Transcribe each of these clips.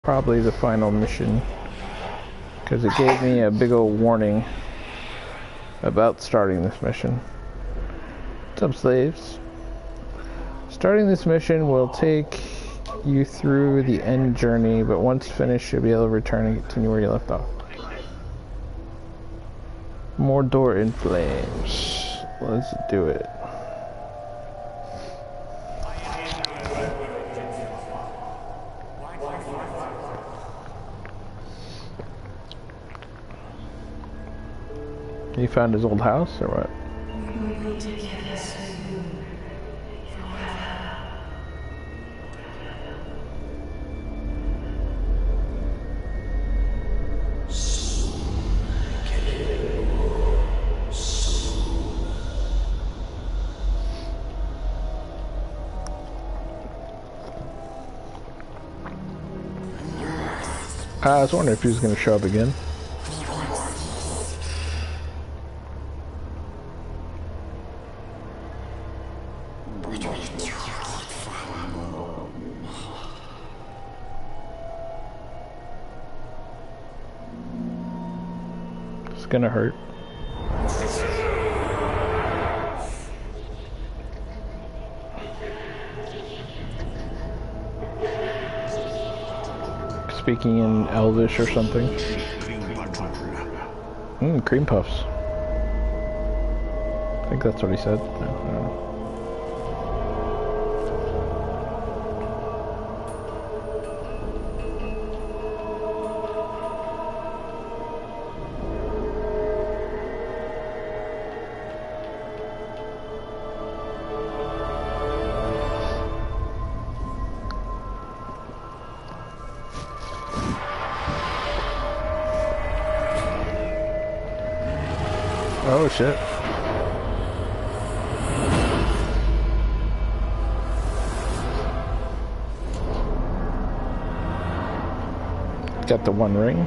Probably the final mission, because it gave me a big old warning about starting this mission. What's up, slaves? Starting this mission will take you through the end journey, but once finished you'll be able to return and continue where you left off. Mordor in flames. Let's do it. He found his old house, or what? I was wondering if he was going to show up again. It's gonna hurt. Speaking in Elvish or something. Cream puffs. I think that's what he said. No, I don't know. Oh shit. Got the one ring.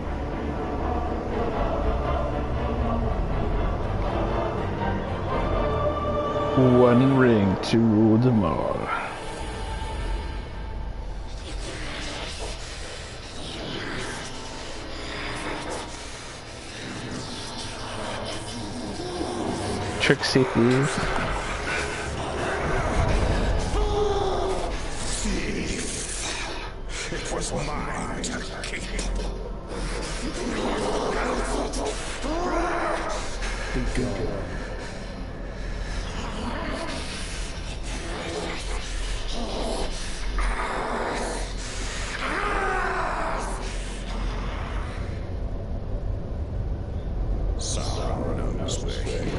One ring to rule them all. Tricksy thieves. It was mine to keep. Someone knows where he is.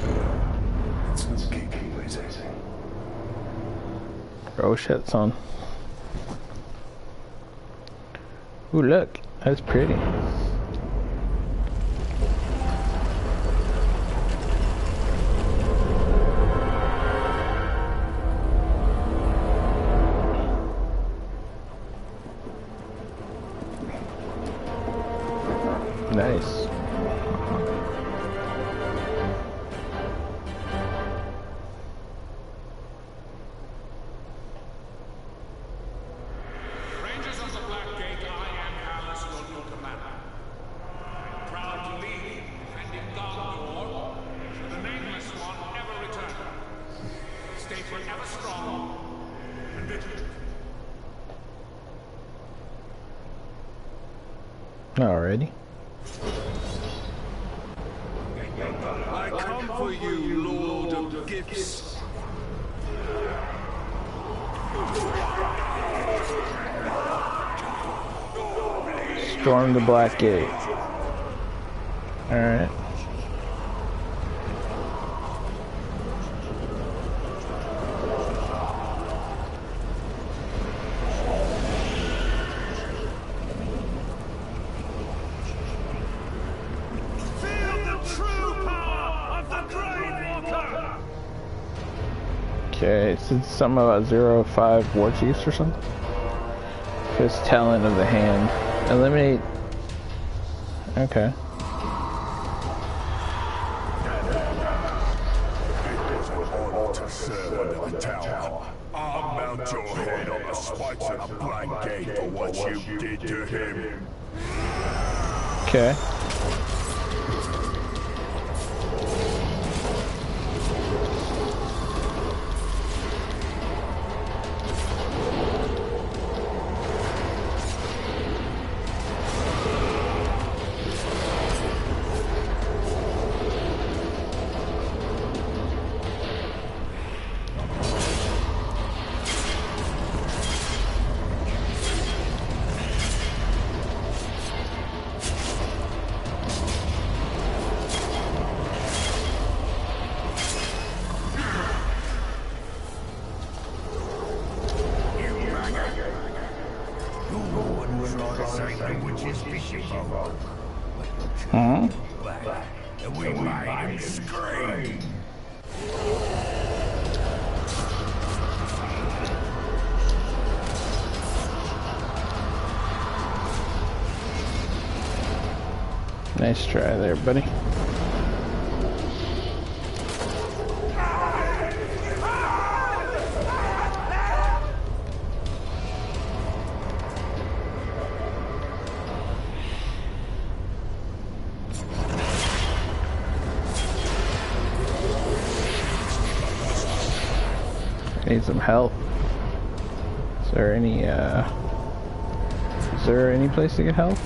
Oh shit, son. Ooh, look. That's pretty. Nice. Alrighty. I come for you, Lord of Gifts. Storm the Black Gate. Alright. Okay, it's something about 0-5 war chiefs or something. First talent of the hand. Eliminate. Okay. To serve under the tower. I'll mount your head on the spikes of the Black Gate for what you did to him. Okay. Hmm? And we made him scream. Nice try there, buddy. Need some help. Is there any place to get help?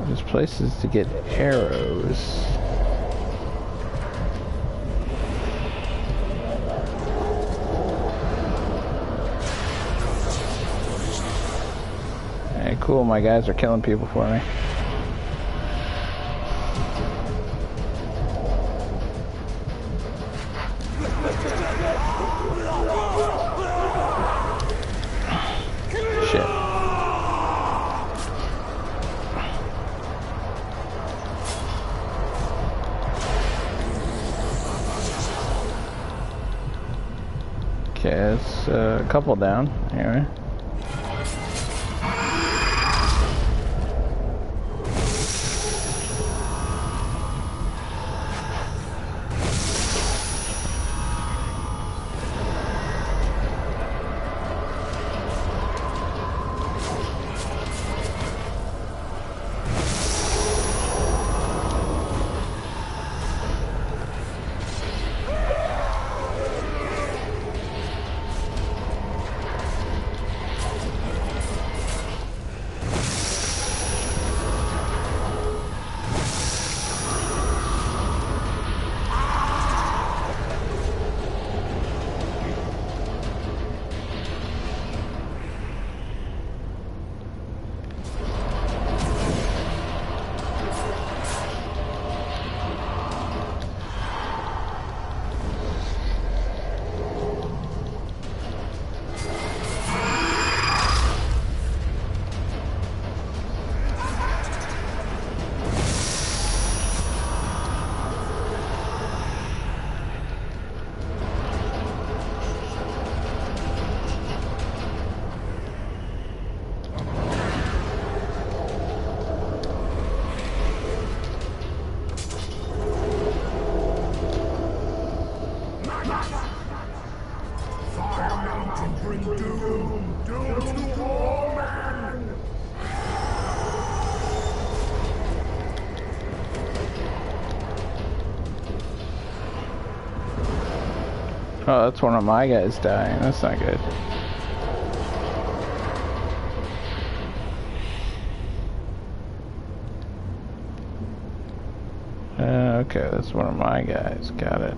There's places to get arrows. Hey, cool, my guys are killing people for me. Okay, it's a couple down. Anyway. Oh, that's one of my guys dying. That's not good. Okay, that's one of my guys. Got it.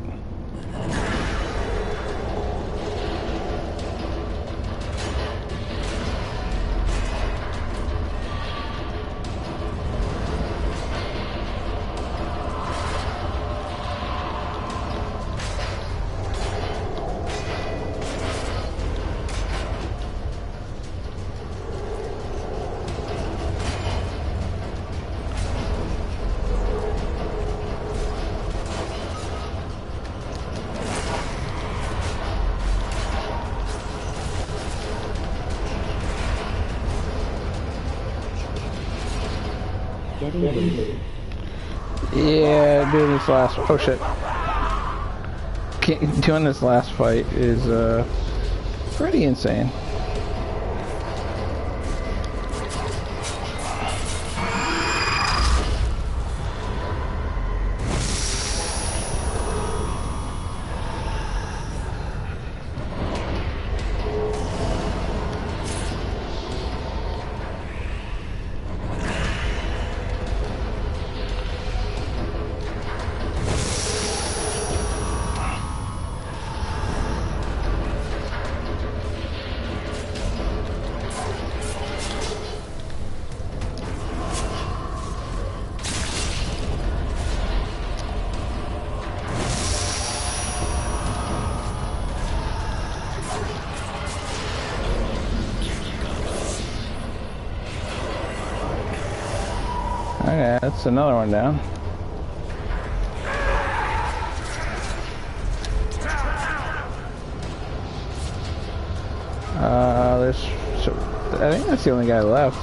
Yeah, doing this last... Oh shit. Doing this last fight is pretty insane. Okay, that's another one down. I think that's the only guy left.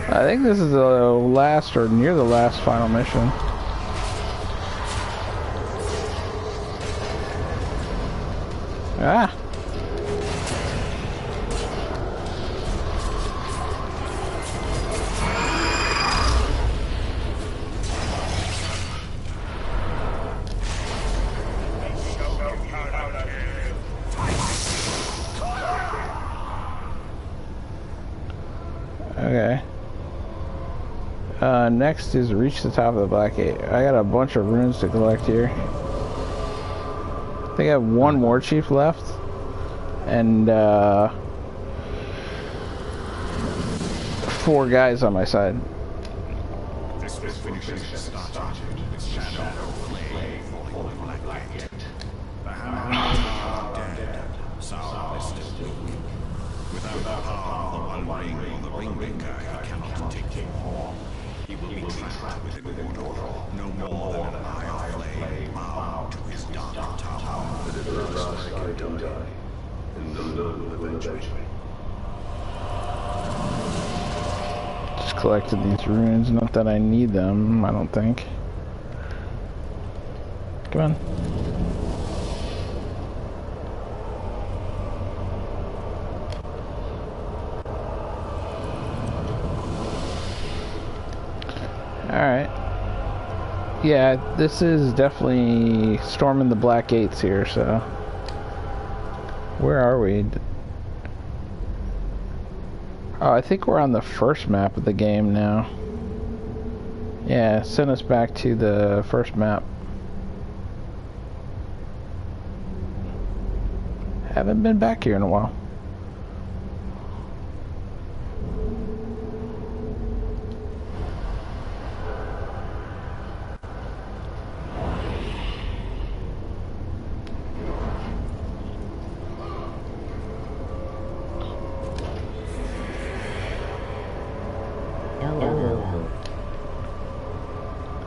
I think this is the last or near the last final mission. Ah! Okay. Next is reach the top of the Black Gate. I got a bunch of runes to collect here. I think I have one war chief left. And, 4 guys on my side. This was started with shadow flame falling on Black Gate. The hammer dead, sour listed weak. Without the power of the One Ring or the Ringmaker, he cannot take him home. He will be trapped within Mordor, no more than an eye of flame bound to his dark tower. But at last I can die, and the Lord will judge me. Just collected these runes, not that I need them, I don't think. Come on. Alright. Yeah, this is definitely storming the Black Gates here, so... Where are we? Oh, I think we're on the first map of the game now. Yeah, send us back to the first map. Haven't been back here in a while.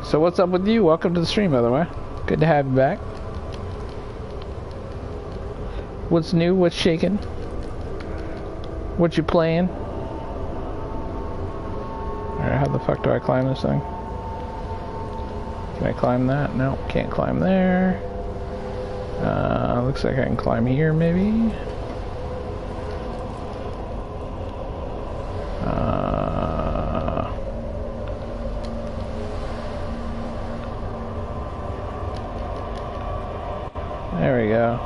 So what's up with you? Welcome to the stream, by the way. Good to have you back. What's new? What's shaking? What you playing? the fuck do I climb this thing? Can I climb that? No, can't climb there. Looks like I can climb here, maybe. There we go.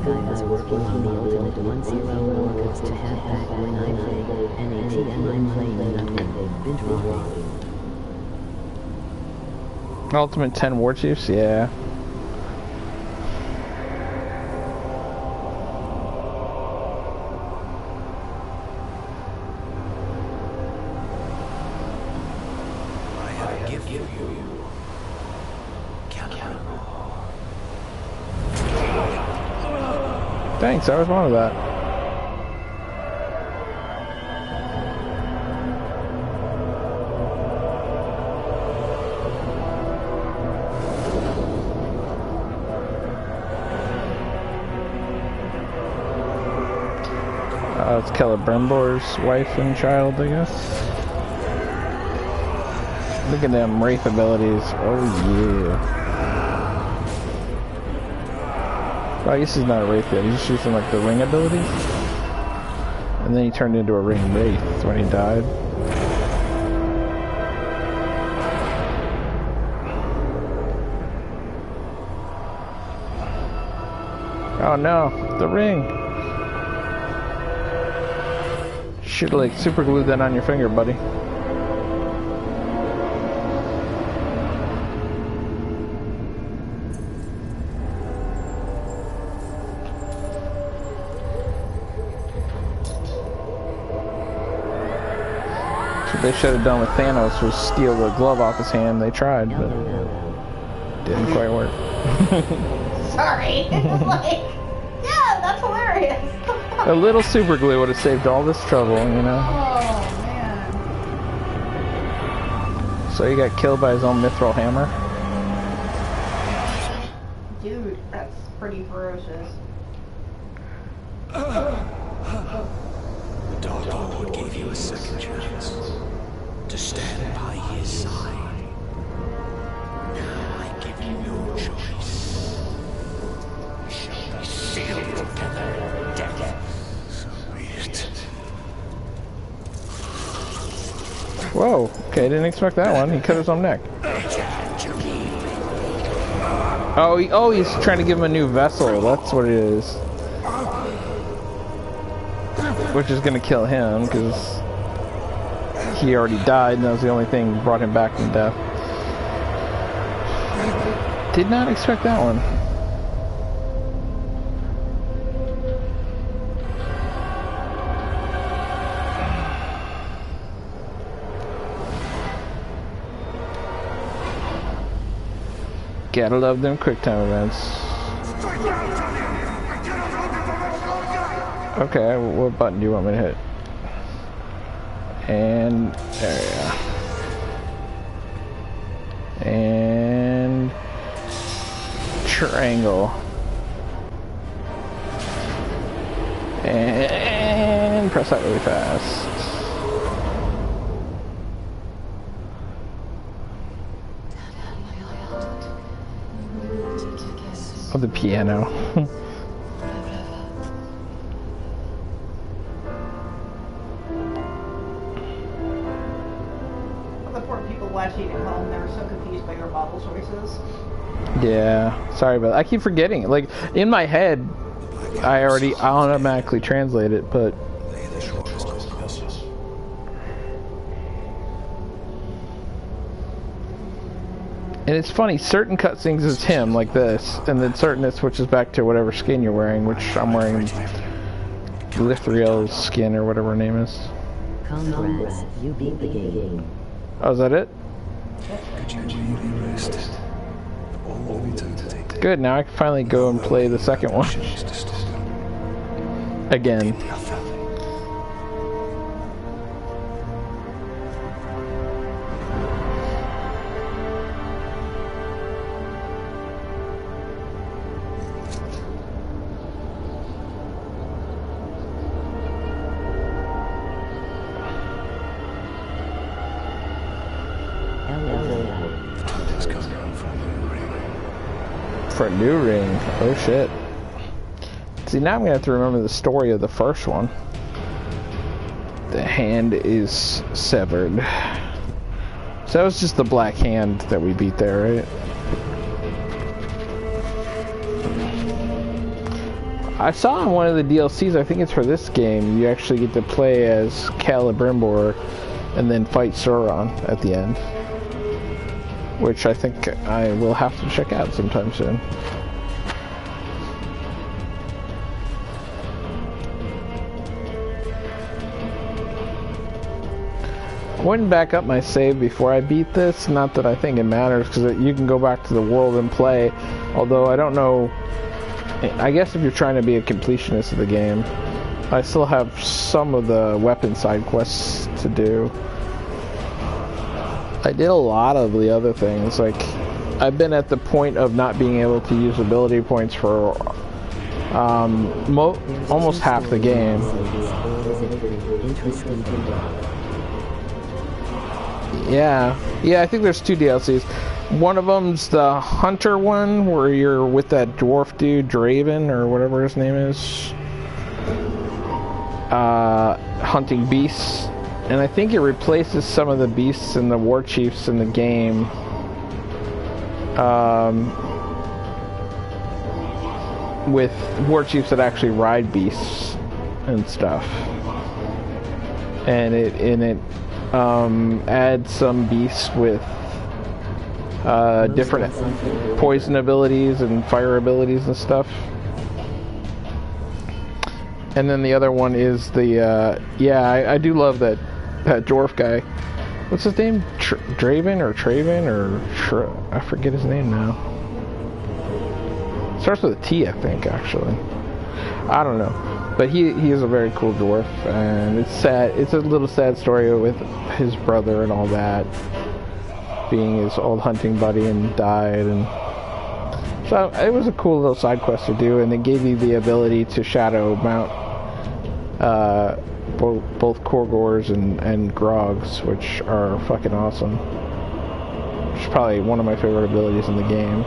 I was working on the ultimate 1-0 workers to head back when I played NAT and I'm playing nothing. Binge watching. Ultimate 10 War Chiefs? Yeah. I have a gift for you. Thanks, I was one of that. It's Celebrimbor's wife and child, I guess. Look at them Wraith abilities. Oh yeah. Well, I guess he's not a Wraith yet. He's just using like the ring abilities. And then he turned into a ring Wraith when he died. Oh no, the ring. Should like super glue that on your finger, buddy. What they should have done with Thanos was steal the glove off his hand. They tried, but didn't quite work. Sorry. Like, yeah, that's hilarious. A little super glue would have saved all this trouble, you know? Oh, man. So he got killed by his own mithril hammer? Dude, that's pretty ferocious. The Dark Lord gave you a second chance to stand by his side. Now I give you no choice. We shall be sealed together in death. So be it. Whoa, okay, didn't expect that one. He cut his own neck. Oh, he's trying to give him a new vessel. That's what it is. Which is gonna kill him, because he already died, and that was the only thing that brought him back from death. Did not expect that one. Gotta love them quick time events. Okay, what button do you want me to hit? And there you go. And triangle. And press that really fast. Oh, the piano. Watching at home, they were so confused by your bottle choices. Yeah, sorry about that. I keep forgetting. Like, in my head, I already automatically translate it, but... And it's funny, certain cutscenes is him, like this, and then certain it switches back to whatever skin you're wearing, which I'm wearing Lithriel's skin, or whatever her name is. Congrats, you beat the game. Oh, is that it? Good, now I can finally go and play the second one. Again. For a new ring. Oh shit. See, now I'm gonna have to remember the story of the first one. The hand is severed. So that was just the black hand that we beat there, right? I saw in one of the DLCs, I think it's for this game, you actually get to play as Celebrimbor and then fight Sauron at the end. Which I think I will have to check out sometime soon. I wouldn't back up my save before I beat this, not that I think it matters, because you can go back to the world and play, although I don't know, I guess if you're trying to be a completionist of the game, I still have some of the weapon side quests to do. I did a lot of the other things, like, I've been at the point of not being able to use ability points for almost half the game. Yeah, I think there's 2 DLCs. One of them's the Hunter one, where you're with that dwarf dude, Draven, or whatever his name is, hunting beasts. And I think it replaces some of the beasts and the war chiefs in the game. With war chiefs that actually ride beasts and stuff. And it adds some beasts with different poison abilities and fire abilities and stuff. And then the other one is the I do love that dwarf guy. What's his name? Draven or Traven or I forget his name now. Starts with a T, I think, actually. I don't know, but he is a very cool dwarf, and it's sad. It's a little sad story with his brother and all that, being his old hunting buddy and died, and so it was a cool little side quest to do, and it gave you the ability to shadow mount both Korgors and Grogs, which are fucking awesome. Which is probably one of my favorite abilities in the game.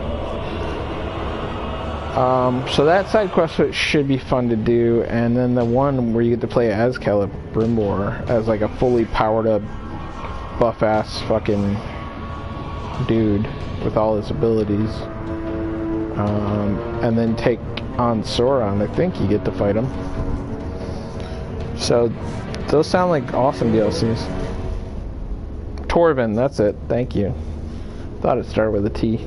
So that side quest should be fun to do, and then the one where you get to play as Celebrimbor as like a fully powered up buff ass fucking dude with all his abilities, and then take on Sauron. I think you get to fight him. So those sound like awesome DLCs. Torvin, that's it. Thank you. Thought it started with a T.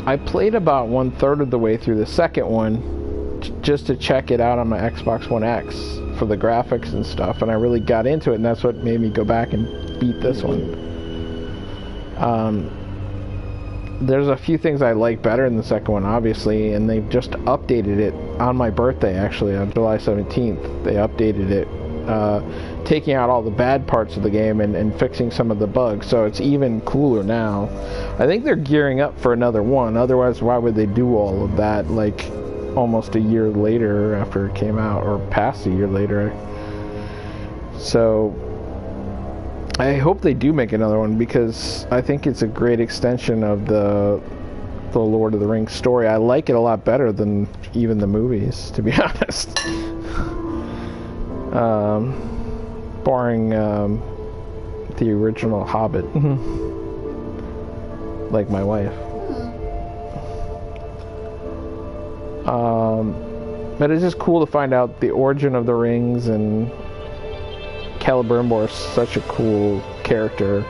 I played about 1/3 of the way through the second one just to check it out on my Xbox One X for the graphics and stuff, and I really got into it, and that's what made me go back and beat this one. There's a few things I like better in the second one, obviously, and they've just updated it on my birthday, actually, on July 17th. They updated it, taking out all the bad parts of the game and fixing some of the bugs, so it's even cooler now. I think they're gearing up for another one, otherwise why would they do all of that, like, almost a year later after it came out, or past a year later. So I hope they do make another one, because I think it's a great extension of the Lord of the Rings story. I like it a lot better than even the movies, to be honest. Barring the original Hobbit. Like my wife. But it's just cool to find out the origin of the rings, and Celebrimbor is such a cool character,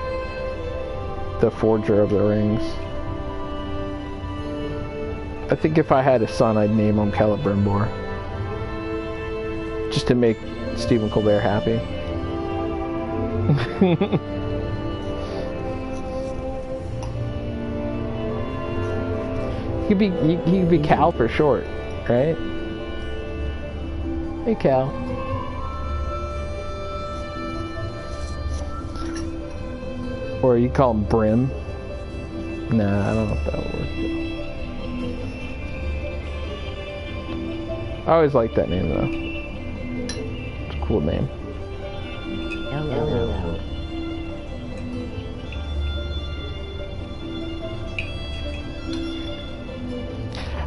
the forger of the rings. I think if I had a son, I'd name him Celebrimbor, just to make Stephen Colbert happy. he could be Cal for short, right? Hey, Cal. Or you call him Brim. Nah, I don't know if that'll work. I always liked that name, though. It's a cool name.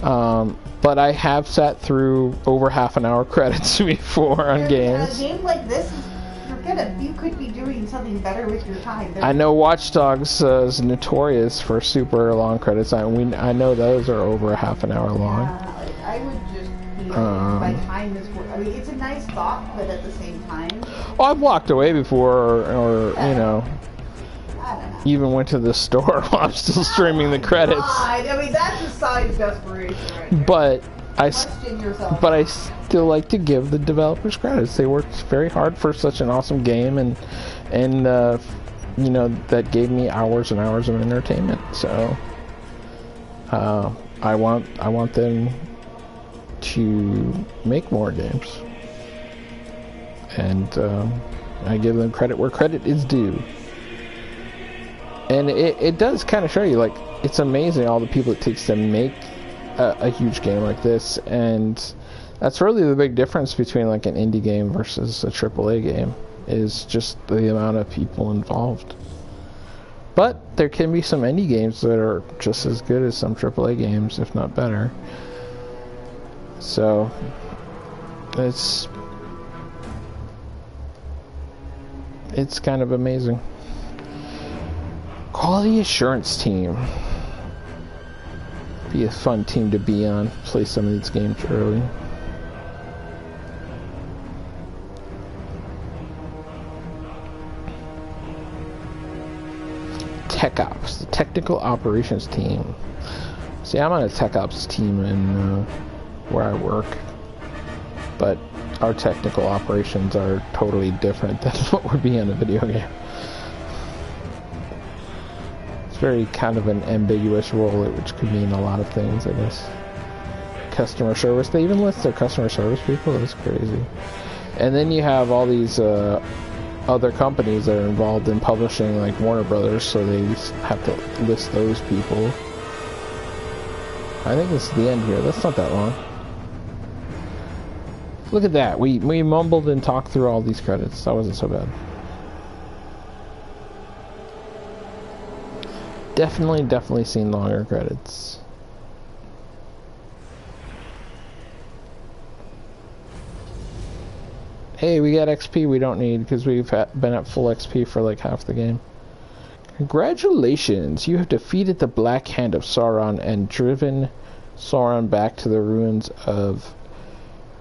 But I have sat through over half an hour credits before on games. A game like this, you could be doing something better with your time. I know Watch Dogs is notorious for super long credits. I know those are over a half an hour long. Yeah, like, I would just be like, my time is worth. I mean, it's a nice thought, but at the same time. Well, I've walked away before, or you know, I don't know. even went to the store while I'm still streaming the credits. God, I mean, that's a sign of desperation right there. But I still like to give the developers credits. They worked very hard for such an awesome game, and you know, that gave me hours and hours of entertainment. So I want them to make more games, and I give them credit where credit is due. And it does kind of show you, like, it's amazing all the people it takes to make a huge game like this, and that's really the big difference between like an indie game versus a AAA game, is just the amount of people involved. But there can be some indie games that are just as good as some AAA games, if not better. So it's kind of amazing. Quality assurance team. Be a fun team to be on. Play some of these games early. Tech Ops, the technical operations team. See, I'm on a Tech Ops team in where I work, but our technical operations are totally different than what would be in a video game. Very kind of an ambiguous role, which could mean a lot of things, I guess. Customer service, they even list their customer service people. That's crazy. And then you have all these other companies that are involved in publishing, like Warner Brothers, so they have to list those people. I think this is the end here. That's not that long. Look at that. We mumbled and talked through all these credits. That wasn't so bad. Definitely seen longer credits. Hey, we got XP we don't need because we've been at full XP for like half the game. Congratulations! You have defeated the Black Hand of Sauron and driven Sauron back to the ruins of...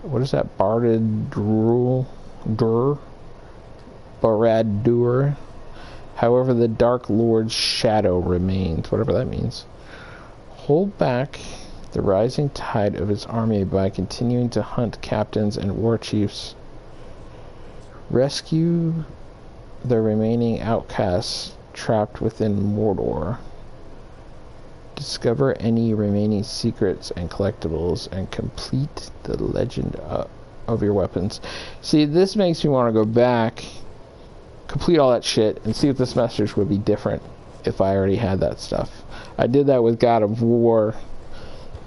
what is that? Barad-dûr? However, the Dark Lord's shadow remains, whatever that means. Hold back the rising tide of his army by continuing to hunt captains and war chiefs. Rescue the remaining outcasts trapped within Mordor. Discover any remaining secrets and collectibles and complete the legend of your weapons. See, this makes me want to go back, complete all that shit, and see if this message would be different if I already had that stuff. I did that with God of War.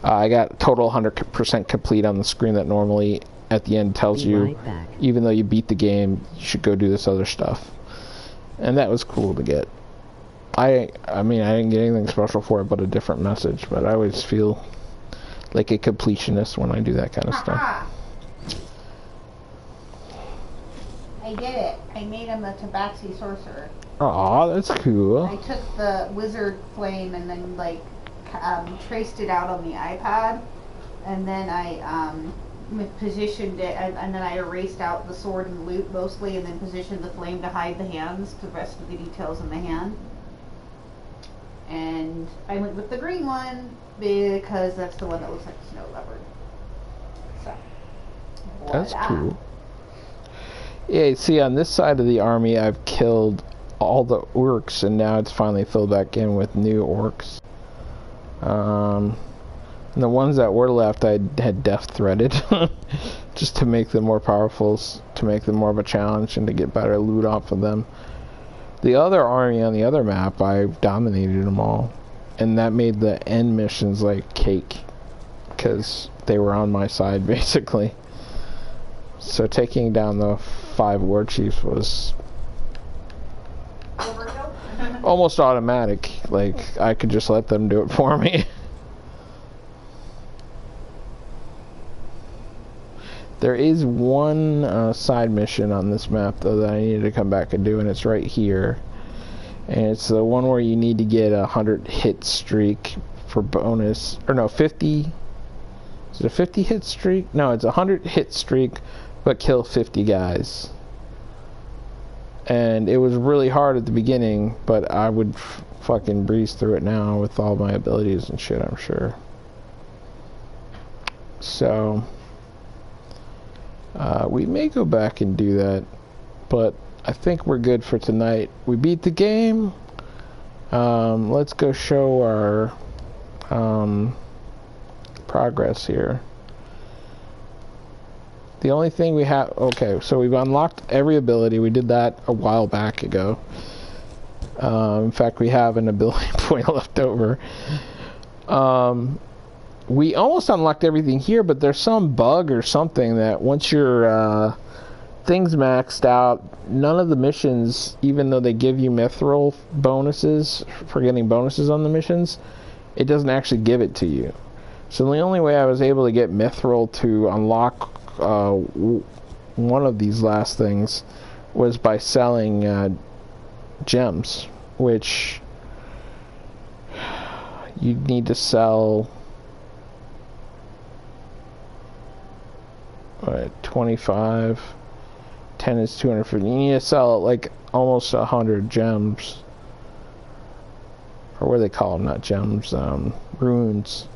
I got total 100% complete on the screen that normally at the end tells you, even though you beat the game, you should go do this other stuff. And that was cool to get. I mean, I didn't get anything special for it but a different message, but I always feel like a completionist when I do that kind of stuff. I did it. I made him a Tabaxi sorcerer. Aw, that's cool. I took the wizard flame and then like traced it out on the iPad, and then I positioned it, and then I erased out the sword and loot mostly, and then positioned the flame to hide the hands, the rest of the details in the hand. And I went with the green one because that's the one that looks like a snow leopard. So, that's cool. Yeah, see, on this side of the army, I've killed all the orcs, and now it's finally filled back in with new orcs. And the ones that were left, I had death threaded, just to make them more powerful, to make them more of a challenge, and to get better loot off of them. The other army on the other map, I dominated them all, and that made the end missions like cake, because they were on my side, basically. So taking down the 5 war chiefs was almost automatic. Like, I could just let them do it for me. There is one side mission on this map, though, that I needed to come back and do, and it's right here. And it's the one where you need to get a 100 hit streak for bonus. Or no, 50. Is it a 50 hit streak? No, it's a 100 hit streak, but kill 50 guys. And it was really hard at the beginning, but I would fucking breeze through it now with all my abilities and shit, I'm sure. So, we may go back and do that, but I think we're good for tonight. We beat the game. Let's go show our progress here. The only thing we have... Okay, so we've unlocked every ability. We did that a while back ago. In fact, we have an ability point left over. We almost unlocked everything here, but there's some bug or something that once your thing's maxed out, none of the missions, even though they give you mithril bonuses for getting bonuses on the missions, it doesn't actually give it to you. So the only way I was able to get mithril to unlock one of these last things was by selling gems, which you need to sell 25, 10 is 250. You need to sell like almost 100 gems, or what do they call them? Not gems, runes.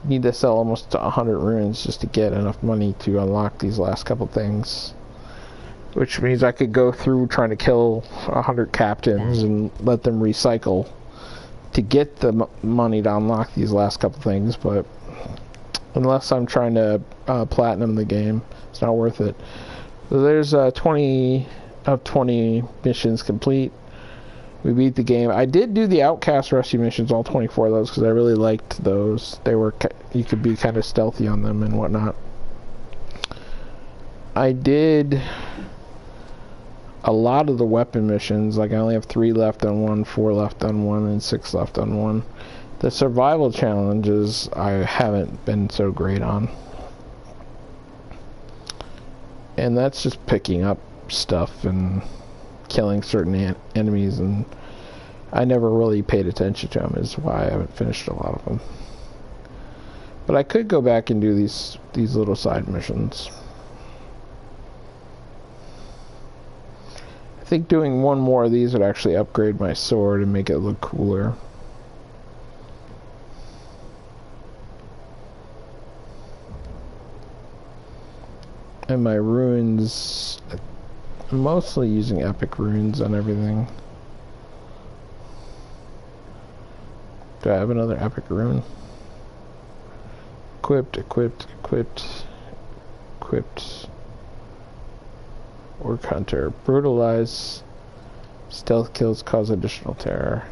You need to sell almost 100 runes just to get enough money to unlock these last couple things. Which means I could go through trying to kill 100 captains and let them recycle to get the money to unlock these last couple things, but unless I'm trying to platinum the game, it's not worth it. So there's 20 of 20 missions complete. We beat the game. I did do the Outcast Rescue missions, all 24 of those, because I really liked those. They were, you could be kind of stealthy on them and whatnot. I did a lot of the weapon missions. Like I only have 3 left on one, 4 left on one, and 6 left on one. The survival challenges I haven't been so great on. And that's just picking up stuff and killing certain enemies, and I never really paid attention to them, is why I haven't finished a lot of them. But I could go back and do these little side missions. I think doing one more of these would actually upgrade my sword and make it look cooler. And my runes, I'm mostly using epic runes on everything. Do I have another epic rune? Equipped, equipped, equipped, equipped. Orc Hunter. Brutalize. Stealth kills cause additional terror.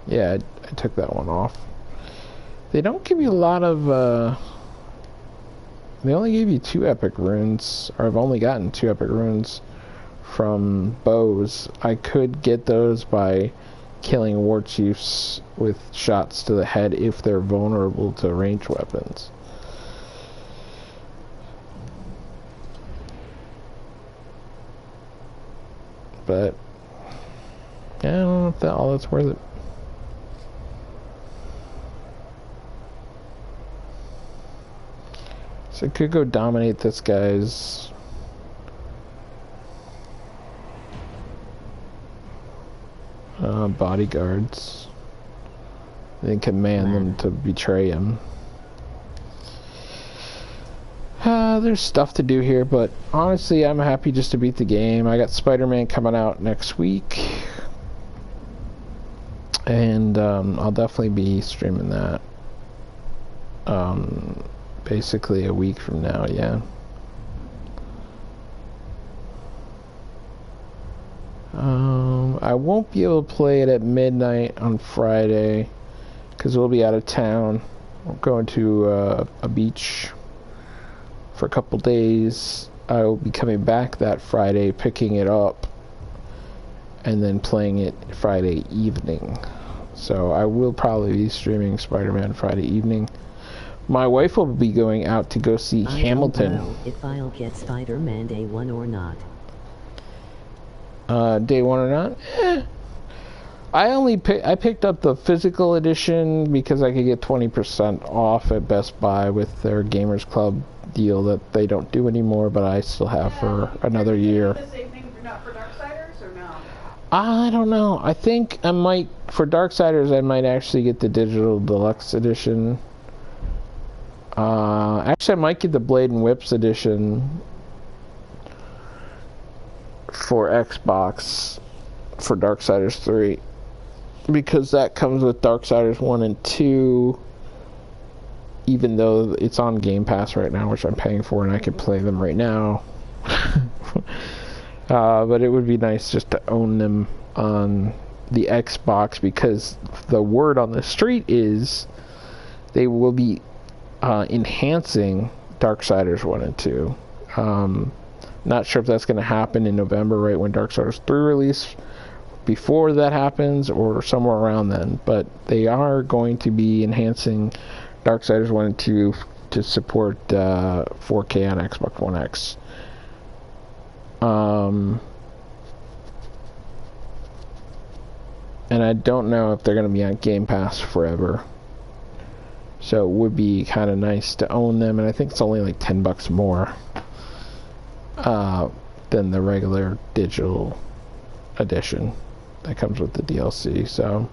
Yeah, I took that one off. They don't give you a lot of, they only gave you 2 epic runes, or I've only gotten 2 epic runes from bows. I could get those by killing war chiefs with shots to the head if they're vulnerable to ranged weapons. But yeah, I don't know if all that's worth it. So I could go dominate this guy's bodyguards, then command them to betray him. There's stuff to do here, but honestly I'm happy just to beat the game. I got Spider-Man coming out next week, and I'll definitely be streaming that basically a week from now. Yeah. I won't be able to play it at midnight on Friday because we'll be out of town. I'm going to a beach for a couple days. I will be coming back that Friday, picking it up, and then playing it Friday evening. So I will probably be streaming Spider-Man Friday evening. My wife will be going out to go see Hamilton. I don't know if I'll get Spider-Man Day 1 or not. Day 1 or not? I picked up the physical edition because I could get 20% off at Best Buy with their Gamers Club deal that they don't do anymore, but I still have for another year. The same thing for Darksiders or no? I don't know. I think I might, for Darksiders, I might actually get the digital deluxe edition. Actually, I might get the Blade and Whips edition for Xbox for Darksiders 3. Because that comes with Darksiders 1 and 2, even though it's on Game Pass right now, which I'm paying for, and I can play them right now. But it would be nice just to own them on the Xbox, because the word on the street is they will be enhancing Darksiders 1 and 2. Not sure if that's going to happen in November, right when Darksiders 3 release, before that happens, or somewhere around then. But they are going to be enhancing Darksiders 1 and 2 to support 4K on Xbox One X. And I don't know if they're going to be on Game Pass forever. So it would be kind of nice to own them, and I think it's only like $10 more than the regular digital edition that comes with the DLC. So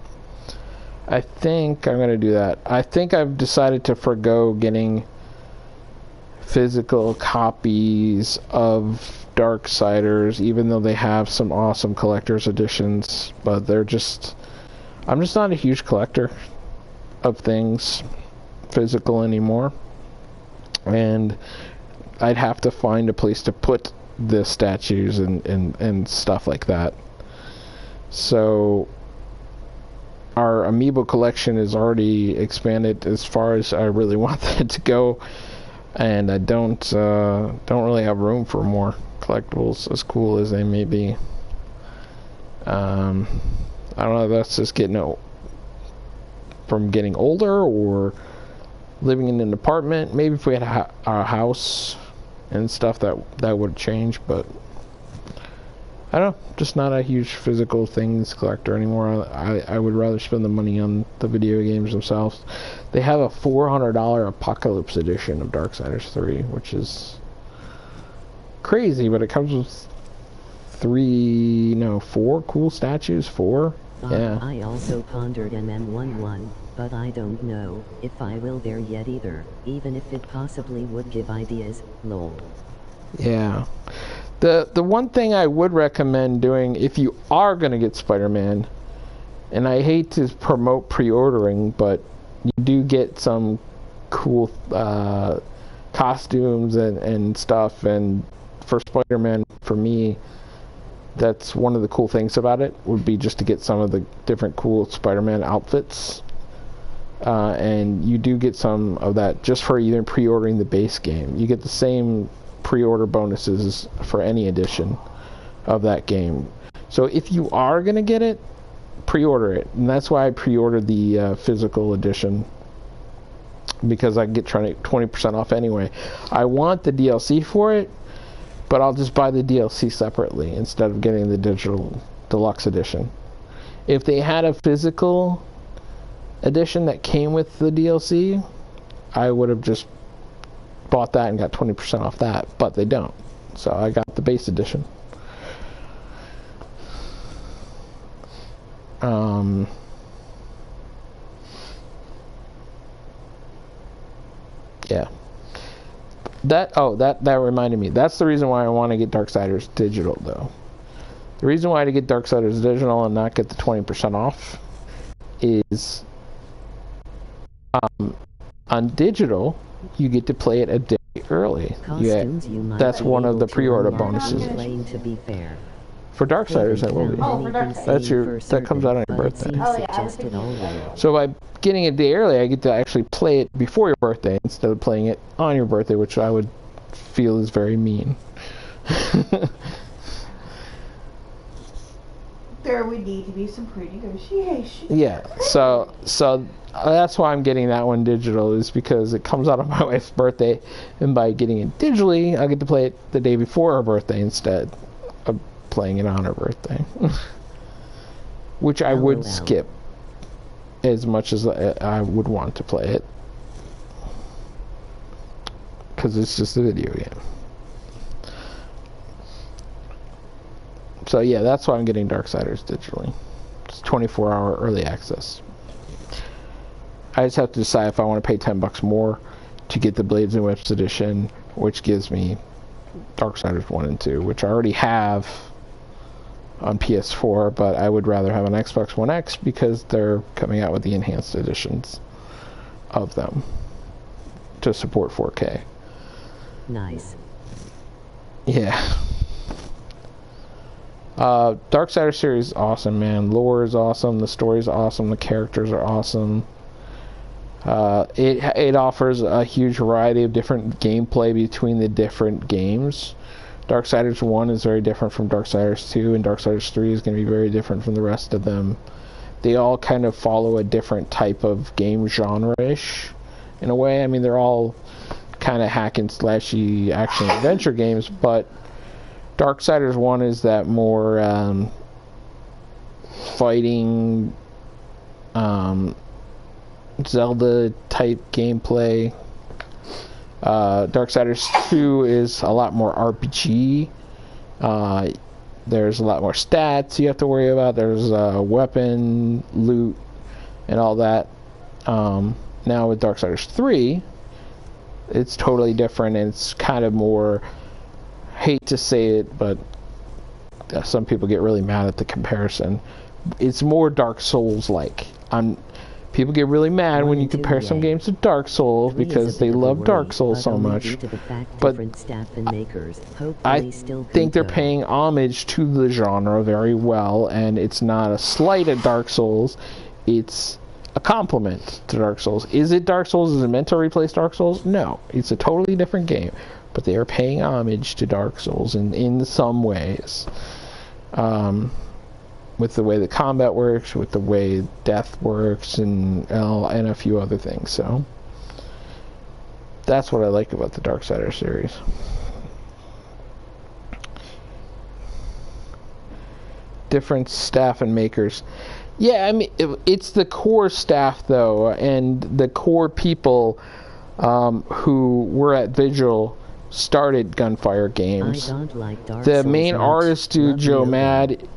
I think I'm going to do that. I think I've decided to forgo getting physical copies of Darksiders, even though they have some awesome collector's editions, but I'm just not a huge collector of things physical anymore, and I'd have to find a place to put the statues and stuff like that. So our amiibo collection is already expanded as far as I really want it to go, and I don't really have room for more collectibles, as cool as they may be. I don't know if that's just from getting older, or living in an apartment. Maybe if we had a house and stuff, that would change, but I don't know, just not a huge physical things collector anymore. I would rather spend the money on the video games themselves. They have a $400 Apocalypse edition of Darksiders 3, which crazy, but it comes with 4 cool statues. 4? Yeah. I also pondered MM11, but I don't know if I will there yet either, even if it possibly would give ideas, lol. Yeah. The one thing I would recommend doing if you are going to get Spider-Man, and I hate to promote pre-ordering, but you do get some cool costumes and stuff, and for Spider-Man, for me, that's one of the cool things about it, would be just to get some of the different cool Spider-Man outfits. And you do get some of that just for either pre-ordering the base game. You get the same pre-order bonuses for any edition of that game. So if you are going to get it, pre-order it. And that's why I pre-ordered the physical edition, because I get 20% off anyway. I want the DLC for it, but I'll just buy the DLC separately instead of getting the digital deluxe edition. If they had a physical edition that came with the DLC, I would have just bought that and got 20% off that, but they don't. So I got the base edition. Yeah. That reminded me. That's the reason why I want to get Darksiders digital, though. The reason why to get Darksiders digital and not get the 20% off is on digital, you get to play it a day early. That's one of the pre-order bonuses. To be fair. For Darksiders, that will be. Oh, for Darksiders. That comes out on your birthday. Oh, yeah, I was thinking. So by getting a day early, I get to actually play it before your birthday instead of playing it on your birthday, which I would feel is very mean. There would need to be some pre-negotiation. Yeah, so that's why I'm getting that one digital, is because it comes out on my wife's birthday, and by getting it digitally, I get to play it the day before her birthday instead of playing it on her birthday. Which I would skip as much as I would want to play it, because it's just a video game. So yeah, that's why I'm getting Darksiders digitally. It's 24-hour early access. I just have to decide if I want to pay $10 more to get the Blades and Whips edition, which gives me Darksiders 1 and 2, which I already have on PS4, but I would rather have an Xbox One X because they're coming out with the enhanced editions of them to support 4K. Nice. Yeah. Darksiders series is awesome, man. Lore is awesome, the story is awesome, the characters are awesome. It offers a huge variety of different gameplay between the different games. Darksiders 1 is very different from Darksiders 2, and Darksiders 3 is going to be very different from the rest of them. They all kind of follow a different type of game genre-ish, in a way. I mean, they're all kind of hack and slashy action adventure games, but Darksiders 1 is that more fighting, Zelda-type gameplay. Darksiders 2 is a lot more RPG. There's a lot more stats you have to worry about. There's weapon, loot, and all that. Now with Darksiders 3, it's totally different, and it's kind of more, hate to say it, but some people get really mad at the comparison. It's more Dark Souls-like. People get really mad when you compare some games to Dark Souls because they love Dark Souls so much. But I think they're paying homage to the genre very well, and it's not a slight at Dark Souls. It's a compliment to Dark Souls. Is it Dark Souls? Is it meant to replace Dark Souls? No. It's a totally different game. But they are paying homage to Dark Souls in some ways. With the way the combat works, with the way death works, and a few other things. So that's what I like about the Darksiders series. Different staff and makers. Yeah, I mean, it's the core staff, though, and the core people who were at Vigil started Gunfire Games. I don't like Dark The Souls main much. artist, dude, Love Joe me Mad,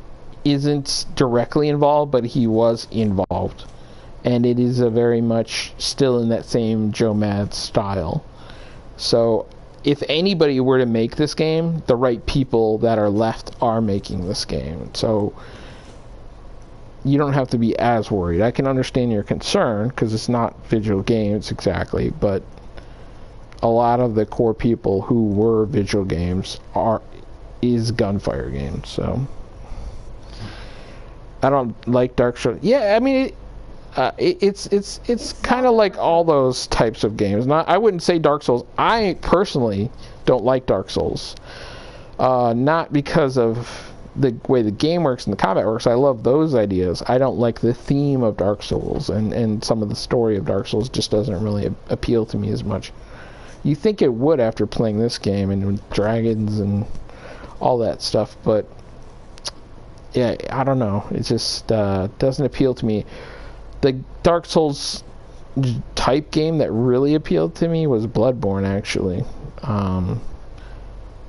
isn't directly involved, but he was involved. And it is a very much still in that same Joe Mad style. So if anybody were to make this game, the right people that are left are making this game. So you don't have to be as worried. I can understand your concern because it's not Vigil Games exactly, but a lot of the core people who were Vigil Games is Gunfire Games. So I don't like Dark Souls. Yeah, I mean, it's kind of like all those types of games. I wouldn't say Dark Souls. I personally don't like Dark Souls. Not because of the way the game works and the combat works. I love those ideas. I don't like the theme of Dark Souls, and some of the story of Dark Souls just doesn't really appeal to me as much. You think it would after playing this game and with dragons and all that stuff, but yeah, I don't know. It just doesn't appeal to me. The Dark Souls type game that really appealed to me was Bloodborne, actually.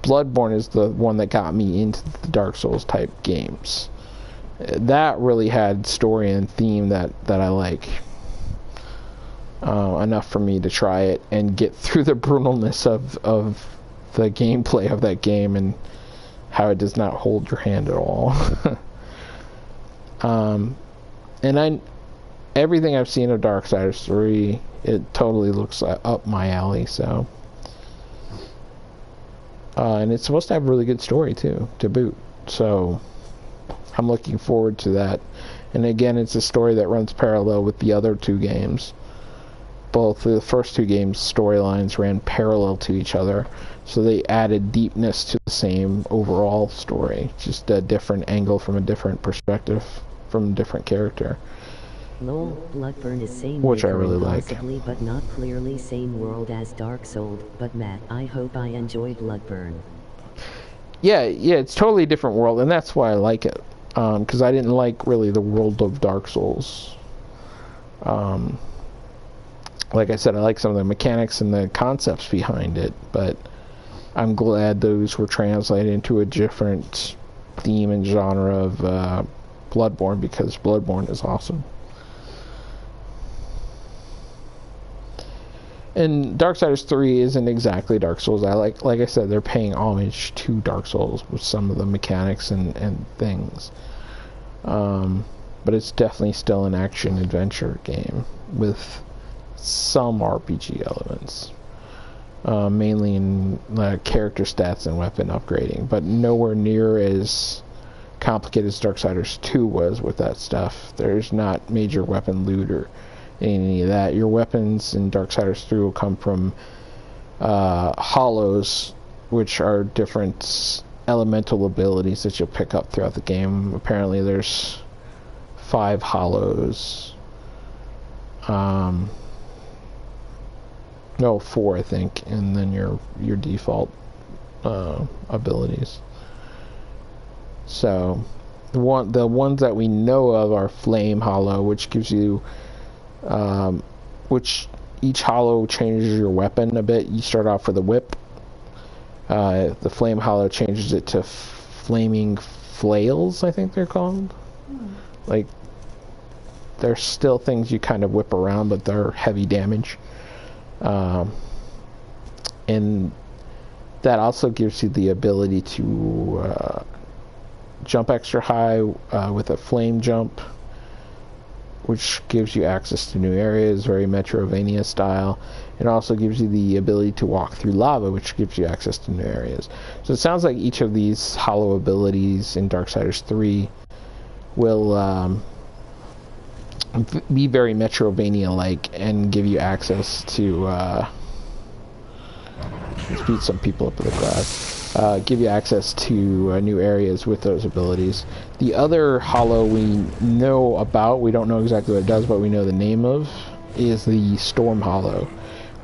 Bloodborne is the one that got me into the Dark Souls type games. That really had story and theme that I like. Enough for me to try it and get through the brutalness of the gameplay of that game and how it does not hold your hand at all. And everything I've seen of Darksiders 3, it totally looks up my alley, so. And it's supposed to have a really good story, too, to boot. So, I'm looking forward to that. And again, it's a story that runs parallel with the other two games. both the first two games' storylines ran parallel to each other, so they added deepness to the same overall story, just a different angle from a different perspective from a different character. Lol, Bloodborne is same Which I maker really and like. possibly but not clearly same world as Dark Souls, but Matt, I hope I enjoy Bloodborne. Yeah, it's totally a different world, and that's why I like it. Because I didn't like really the world of Dark Souls. Like I said, I like some of the mechanics and the concepts behind it, but I'm glad those were translated into a different theme and genre of Bloodborne, because Bloodborne is awesome. And Darksiders 3 isn't exactly Dark Souls. Like I said, they're paying homage to Dark Souls with some of the mechanics and things. But it's definitely still an action-adventure game with some RPG elements. Mainly in character stats and weapon upgrading, but nowhere near as complicated as Darksiders 2 was with that stuff. There's not major weapon loot or any of that. Your weapons in Darksiders 3 will come from hollows, which are different elemental abilities that you'll pick up throughout the game. Apparently there's 5 hollows. No, 4 I think, and then your default abilities. So the ones that we know of are Flame Hollow, which gives you which each hollow changes your weapon a bit. You start off with a whip. The Flame Hollow changes it to flaming flails, I think they're called. Like, they're still things you kind of whip around, but they're heavy damage. And that also gives you the ability to jump extra high with a flame jump, which gives you access to new areas, very Metroidvania style. It also gives you the ability to walk through lava, which gives you access to new areas. So it sounds like each of these hollow abilities in Darksiders 3 will be very Metroidvania-like and give you access to let's beat some people up in the crowd. Give you access to new areas with those abilities. The other hollow we know about, we don't know exactly what it does, but we know the name of, is the Storm Hollow,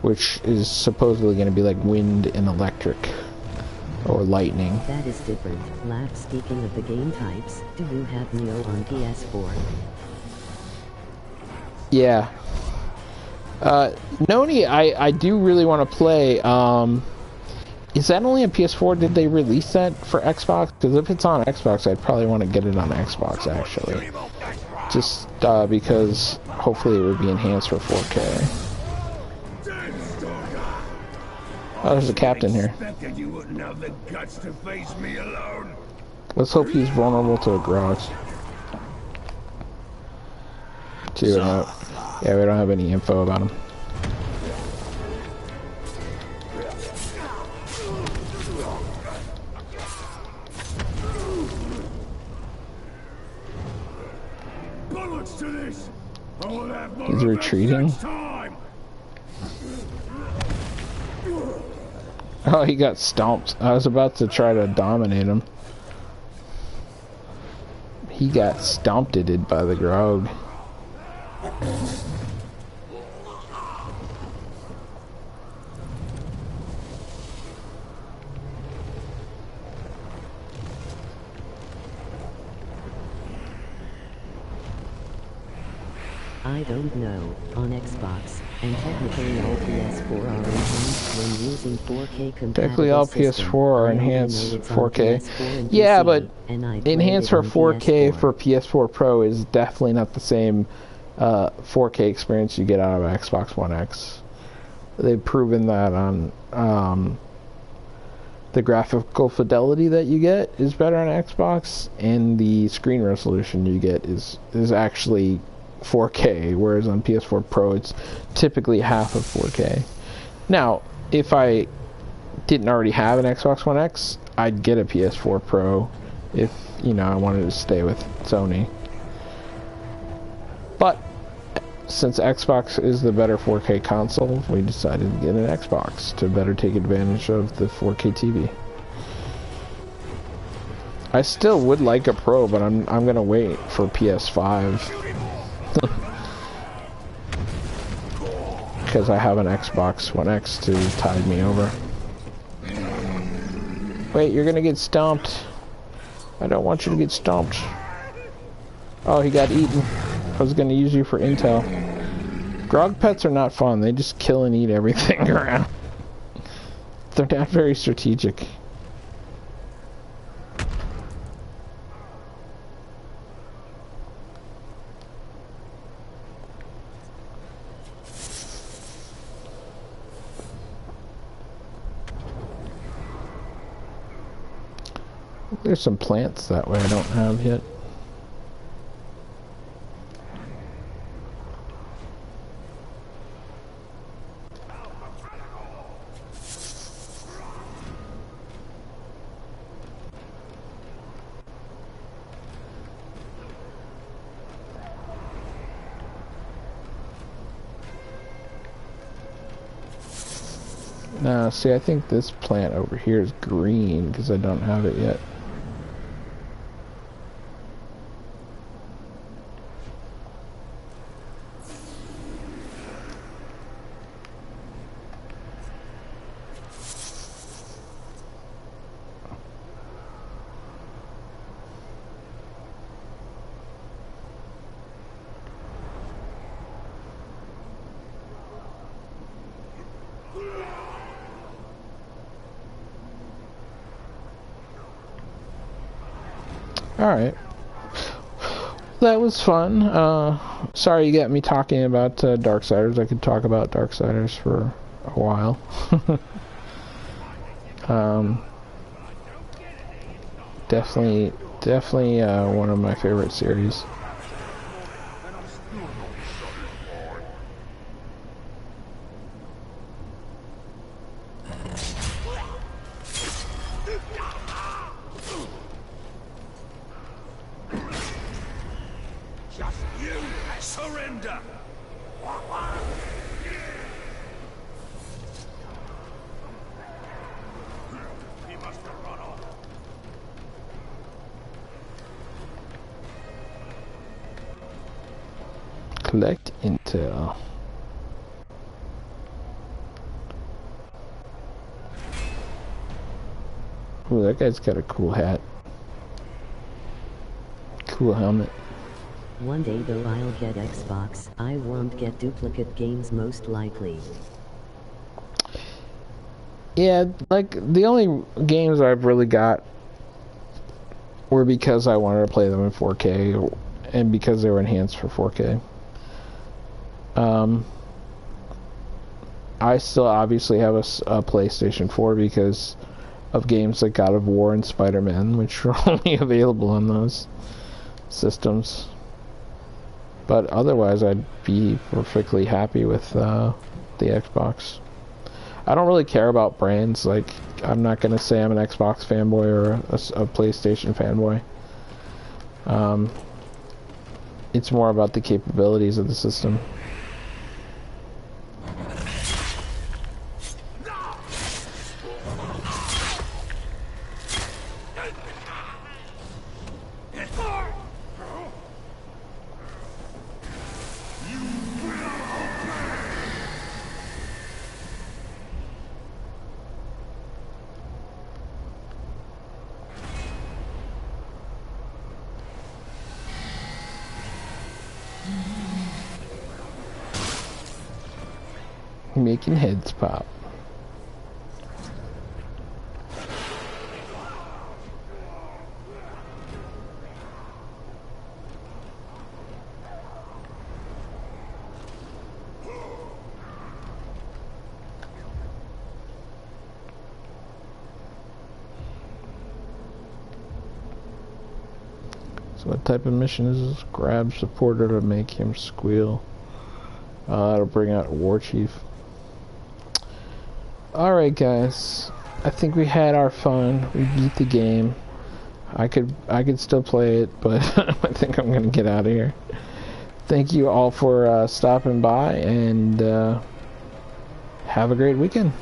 which is supposedly going to be like wind and electric, or lightning. That is different. Laugh. Speaking of the game types, do you have Neo on PS4? Yeah. Noni, I do really want to play. Is that only a PS4? Did they release that for Xbox? Because if it's on Xbox, I'd probably want to get it on Xbox, actually. Just because hopefully it would be enhanced for 4K. Oh, there's a captain here. Let's hope he's vulnerable to a grudge. Yeah, we don't have any info about him. He's retreating. Oh, he got stomped. I was about to try to dominate him. He got stomped by the grog. I don't know. On Xbox, and technically all PS4 are enhanced when using 4K compatible Technically all PS4 are enhanced 4K. Yeah, but enhanced for 4K for PS4 Pro is definitely not the same 4K experience you get out of Xbox One X. They've proven that on the graphical fidelity that you get is better on Xbox, and the screen resolution you get is actually 4K, whereas on PS4 Pro it's typically half of 4K. Now, if I didn't already have an Xbox One X, I'd get a PS4 Pro if, you know, I wanted to stay with Sony. But since Xbox is the better 4K console, we decided to get an Xbox to better take advantage of the 4K TV. I still would like a Pro, but I'm gonna wait for PS5 because I have an Xbox One X to tide me over. Wait, you're gonna get stomped. I don't want you to get stomped. Oh, he got eaten. I was gonna use you for intel. Grog pets are not fun. They just kill and eat everything around. They're not very strategic. There's some plants that way I don't have yet. Now, see, I think this plant over here is green because I don't have it yet. Alright. That was fun. Sorry you got me talking about Darksiders. I could talk about Darksiders for a while. Definitely one of my favorite series. Surrender! He must have run off. Collect intel. Ooh, that guy's got a cool hat. Cool helmet. One day though I'll get Xbox. I won't get duplicate games most likely. Yeah, like the only games I've really got were because I wanted to play them in 4K and because they were enhanced for 4K. I still obviously have a PlayStation 4 because of games like God of War and Spider-Man, which are only available on those systems. But otherwise, I'd be perfectly happy with the Xbox. I don't really care about brands. Like, I'm not gonna say I'm an Xbox fanboy or a PlayStation fanboy. It's more about the capabilities of the system. Making heads pop. So what type of mission is this? Grab supporter to make him squeal. That'll bring out War Chief. Alright guys, I think we had our fun. We beat the game. I could still play it, but I think I'm gonna get out of here. thank you all for stopping by, and have a great weekend.